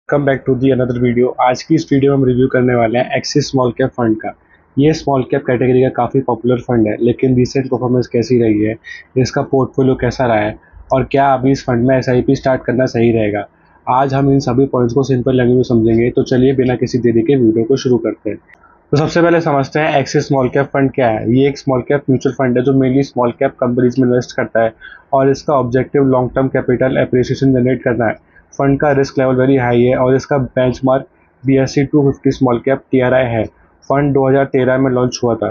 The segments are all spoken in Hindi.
Welcome back to the another video. आज की इस वीडियो में हम रिव्यू करने वाले हैं एक्सिस स्मॉल कैप फंड का। ये स्मॉल कैप कैटेगरी का काफ़ी पॉपुलर फंड है, लेकिन रिसेंट परफॉर्मेंस कैसी रही है, इसका पोर्टफोलियो कैसा रहा है और क्या अभी इस फंड में एसआईपी स्टार्ट करना सही रहेगा। आज हम इन सभी पॉइंट्स को सिंपल लैंग्वेज में समझेंगे। तो चलिए बिना किसी देरी के वीडियो को शुरू करते हैं। तो सबसे पहले समझते हैं एक्सिस स्मॉल कैप फंड क्या है। ये एक स्मॉल कैप म्यूचुअल फंड है जो मेनली स्मॉल कैप कंपनीज में इन्वेस्ट करता है और इसका objective long term capital appreciation generate करना है। फंड का रिस्क लेवल वेरी हाई है और इसका benchmark BSE 250 small cap TRI है। फंड 2013 में लॉन्च हुआ था।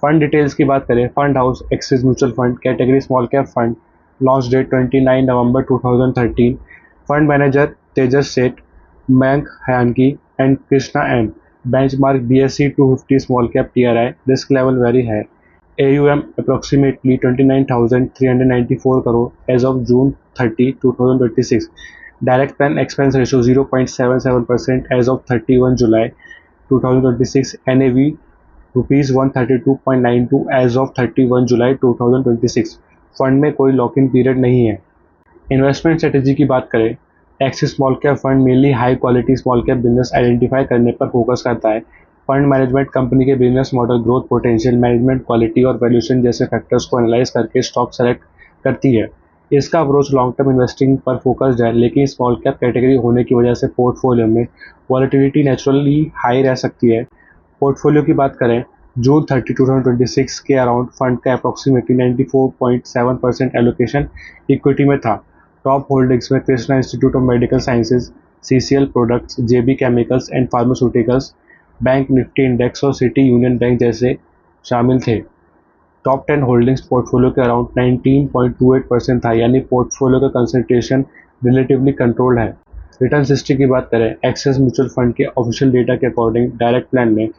फंड डिटेल्स की बात करें, fund house Axis mutual fund, category small cap fund, launch date 29 नवंबर 2013, fund manager Tejas Sheth, Mayank Hyanki and Krishna M, benchmark BSE 250 small cap TRI, risk level very high. AUM approximately 29,394 crore as of June 30, 2026. Direct plan expense ratio 0.77% as of 31 July 2026. NAV rupees 132.92 as of 31 July 2026. Fund में कोई लॉक इन पीरियड नहीं है। इन्वेस्टमेंट स्ट्रेटेजी की बात करें, axis small cap fund mainly high quality small cap business identify करने पर फोकस करता है। फंड मैनेजमेंट कंपनी के business model, growth potential, management quality और वैल्यूएशन जैसे फैक्टर्स को एनालाइज करके स्टॉक सेलेक्ट करती है। इसका अप्रोच लॉन्ग टर्म इन्वेस्टिंग पर फोकस्ड है, लेकिन स्मॉल कैप कैटेगरी होने की वजह से पोर्टफोलियो में वॉलेटिलिटी नेचुरली हाई रह सकती है। पोर्टफोलियो की बात करें, जून 30, 2026 के अराउंड फंड का अप्रॉक्सीमेटली 94.7% एलोकेशन इक्विटी में था। टॉप होल्डिंग्स में Krishna institute of medical sciences, CCL products, JB chemicals and pharmaceuticals, bank Nifty index और सिटी यूनियन बैंक जैसे शामिल थे। टॉप 10 होल्डिंग्स पोर्टफोलियो के अराउंड 19.28% था, यानी पोर्टफोलियो का कंसंट्रेशन रिलेटिवली कंट्रोल्ड है। रिटर्न हिस्ट्री की बात करें, एक्सिस म्यूचुअल फंड के ऑफिशियल डेटा के अकॉर्डिंग डायरेक्ट प्लान में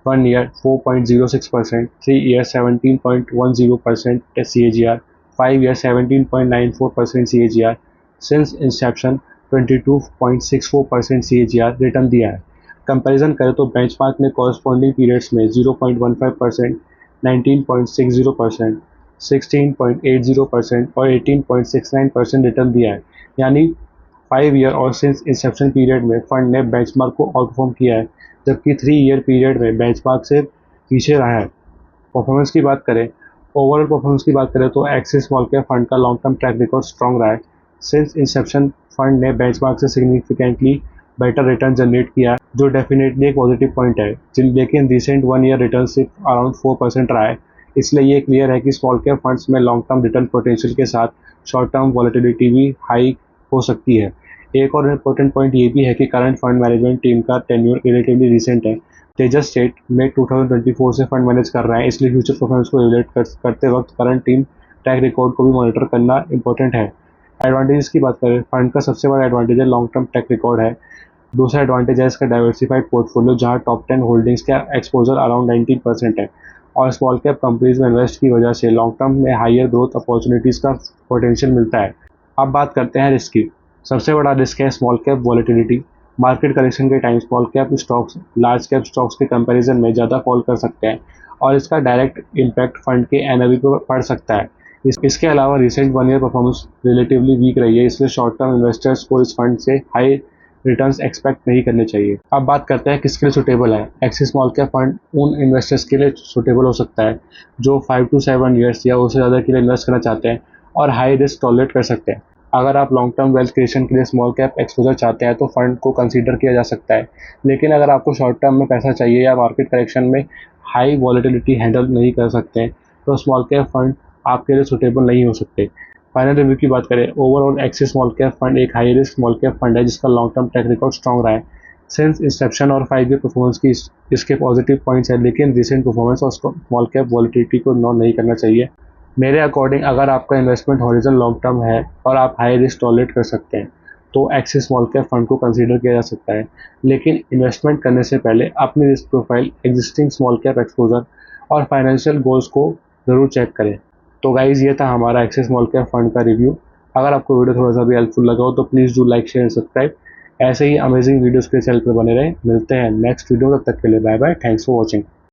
1 year 4.06%, 3 year 17.10% CAGR, 5 year 17.94% CAGR, since Inception 22.64% CAGR return दिया है। कंपैरिजन करें तो बेंचमार्क ने कॉरस्पॉन्डिंग पीरियड्स में 0.15%, 19.60%, 16.80% और 18.69% रिटर्न दिया है। यानी 5 ईयर और सिंस इंसेप्शन पीरियड में फंड ने बेंचमार्क को आउटपरफॉर्म किया है, जबकि 3 ईयर पीरियड में बेंचमार्क से पीछे रहा है। परफॉर्मेंस की बात करें, ओवरऑल परफॉर्मेंस की बात करें तो एक्सिस स्मॉल कैप फंड का long term track record strong रहा है। सिंस इंसेप्शन फंड ने बेंचमार्क से सिग्निफिकेंटली बेटर रिटर्न जनरेट किया है, जो डेफिनेटली एक पॉजिटिव पॉइंट है। लेकिन रिसेंट 1 ईयर रिटर्न सिर्फ अराउंड 4% रहा है। इसलिए ये क्लियर है कि स्मॉल कैप फंड्स में लॉन्ग टर्म रिटर्न पोटेंशियल के साथ शॉर्ट टर्म वॉलेटिलिटी भी हाई हो सकती है। एक और इम्पोर्टेंट पॉइंट ये भी है कि करंट फंड मैनेजमेंट टीम का टेन्योर रिलेटिवली रिसेंट है। तेजस सेठ में 2024 से फंड मैनेज कर रहे हैं, इसलिए फ्यूचर परफॉर्मेंस को इवेलुएट करते वक्त करंट टीम ट्रैक रिकॉर्ड को भी मॉनिटर करना इंपॉर्टेंट है। एडवांटेजेस की बात करें, फंड का सबसे बड़ा एडवांटेज है लॉन्ग टर्म ट्रैक रिकॉर्ड है। दूसरा एडवांटेज है इसका डाइवर्सिफाइड पोर्टफोलियो, जहां टॉप 10 होल्डिंग्स का एक्सपोजर अराउंड 19% है और स्मॉल कैप कंपनीज में इन्वेस्ट की वजह से लॉन्ग टर्म में हायर ग्रोथ अपॉर्चुनिटीज़ का पोटेंशियल मिलता है। अब बात करते हैं रिस्क की। सबसे बड़ा रिस्क है small cap volatility. Market correction के time small cap stocks large cap stocks के कंपैरिजन में ज़्यादा फॉल कर सकते हैं और इसका डायरेक्ट इम्पैक्ट फंड के NAV पर पड़ सकता है। इसके अलावा recent 1 year performance relatively weak रही है, इसलिए शॉर्ट टर्म इन्वेस्टर्स को इस फंड से हाई रिटर्न्स एक्सपेक्ट नहीं करने चाहिए। अब बात करते हैं किसके लिए सुटेबल है। एक्सिस स्मॉल कैप फंड उन इन्वेस्टर्स के लिए सुटेबल हो सकता है जो 5 to 7 ईयर्स या उससे ज़्यादा के लिए इन्वेस्ट करना चाहते हैं और हाई रिस्क टॉलरेट कर सकते हैं। अगर आप लॉन्ग टर्म वेल्थ क्रिएशन के लिए स्मॉल कैप एक्सपोजर चाहते हैं तो फंड को कंसीडर किया जा सकता है, लेकिन अगर आपको शॉर्ट टर्म में पैसा चाहिए या मार्केट करेक्शन में हाई वॉलेटिलिटी हैंडल नहीं कर सकते हैं तो स्मॉल कैप फंड आपके लिए सुटेबल नहीं हो सकते। फाइनल रिव्यू की बात करें, overall Axis small cap fund एक high risk small cap fund है जिसका long term track record strong रहा है। सिंस इंसेप्शन और 5 ईयर परफॉर्मेंस की इसके पॉजिटिव पॉइंट्स है, लेकिन रिसेंट परफॉर्मेंस और स्मॉल कैप वॉलेटिलिटी को इग्नोर नहीं करना चाहिए। मेरे अकॉर्डिंग अगर आपका इन्वेस्टमेंट हॉरिजन लॉन्ग टर्म है और आप हाई रिस्क टॉलरेट कर सकते हैं तो एक्सिस स्मॉल कैप फंड को कंसीडर किया जा सकता है, लेकिन इन्वेस्टमेंट करने से पहले अपनी risk profile, existing small cap exposure और फाइनेंशियल गोल्स को ज़रूर चेक करें। तो गाइज, ये था हमारा एक्सिस स्मॉल कैप फंड का रिव्यू। अगर आपको वीडियो थोड़ा सा भी हेल्पफुल लगा हो तो please do like, share and subscribe. ऐसे ही अमेजिंग वीडियोस के चैनल पर बने रहें। मिलते हैं नेक्स्ट वीडियो, तब तक के लिए bye bye, thanks for watching.